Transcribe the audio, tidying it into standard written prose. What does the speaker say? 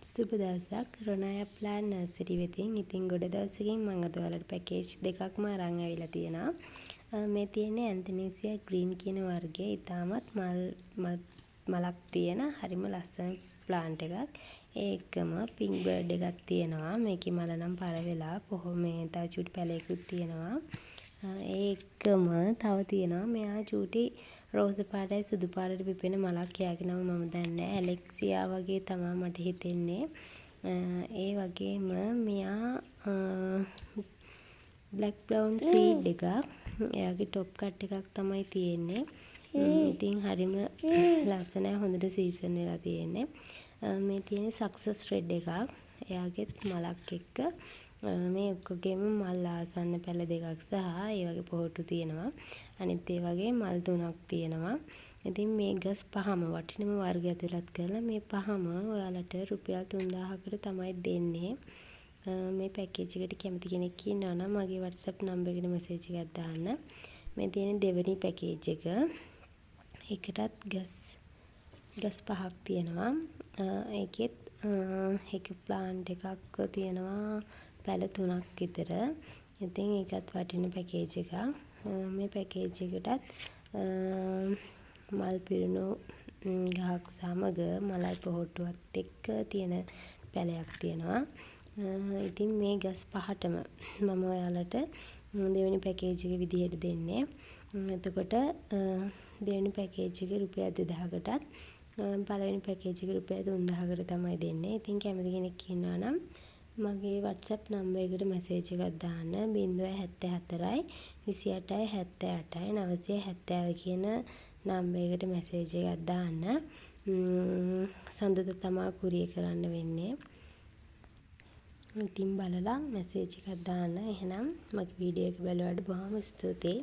සුබ දවසක් රොනායා plan nursery වෙතින්. ඉතින් ගොඩ දවසකින් මම අද ඔයාලට පැකේජ් දෙකක්ම අරන් ඇවිල්ලා තියෙනවා. මේ තියෙන්නේ ඇන්තනීසියා ග්‍රීන් කියන වර්ගයේ ඉතාමත් මලක් තියෙන හරිම ලස්සන ප්ලාන්ට් එකක්. ඒ එක්කම පින්ක් බර්ඩ් එකක් තියෙනවා. මේකේ මල නම් පර වෙලා මේ තව චූටි පැලයකුත් තියෙනවා. ඒ එක්කම තව තියෙනවා මෙයා චූටි රෝස පාටයි සුදු පාටට පිපෙන මලක්. එයාගේ නම මම දන්නේ නැහැ. ඇලෙක්සියා වගේ තමයි මට හිතෙන්නේ. ඒ වගේම මෙයා බ්ලැක් බ්‍රවුන් සීඩ් එකක්. එයාගේ টොප් කට් එකක් තමයි තියෙන්නේ. ඉතින් හරිම ලස්සනයි. හොඳට සීසන් වෙලා තියෙන්නේ. මේ තියෙන්නේ සක්සස් රෙඩ් එකක්. එයාගෙත් මලක් එක්ක මේ ඔක්කොගෙම මල් ආසන්න පැල දෙකක් සහ ඒ වගේ පොහොට්ටු තියෙනවා. අනිත් ඒ වගේ මල් 3ක් තියෙනවා. ඉතින් මේ ගස් පහම වටිනම වර්ගය ඇතුළත් කරලා මේ පහම ඔයාලට රුපියල් 3000කට තමයි දෙන්නේ. මේ පැකේජ් එකට කැමති කෙනෙක් ඉන්නවා නම් මගේ WhatsApp නම්බර් එකට මැසේජ් එකක් දාන්න. මේ තියෙන දෙවෙනි පැකේජ් එක. එකටත් ගස් පහක් තියෙනවා. ඒකෙත් එක ප්ලාන්ට් එකක් තියෙනවා පැල 3ක් විතර. ඉතින් ඒකත් වටින පැකේජ් එකක්. මේ පැකේජ් එකටත් මල් පිරුණු ගහක් සමග මලයි පොහොට්ටුවත් එක්ක තියෙන පැලයක් තියෙනවා. ඉතින් මේ ගස් පහටම මම ඔයාලට දෙවෙනි පැකේජ් එක විදිහට දෙන්නේ. එතකොට දෙවෙනි පැකේජ් එක රුපියල් 2000කටත් පළවෙනි පැකේජ් එක රුපියල් 3000කට තමයි දෙන්නේ. ඉතින් කැමති කෙනෙක් ඉන්නවා නම් මගේ WhatsApp නම්බර් එකට මැසේජ් එකක් දාන්න. 074යි 28යි 78යි 970 කියන නම්බර් එකට මැසේජ් එකක් දාන්න. සඳුදා තමයි කුරිය කරන්න වෙන්නේ. ඉතින් බලලා මැසේජ් එකක් දාන්න. එහෙනම් මගේ වීඩියෝ එක බලුවාට බොහොම ස්තුතියි.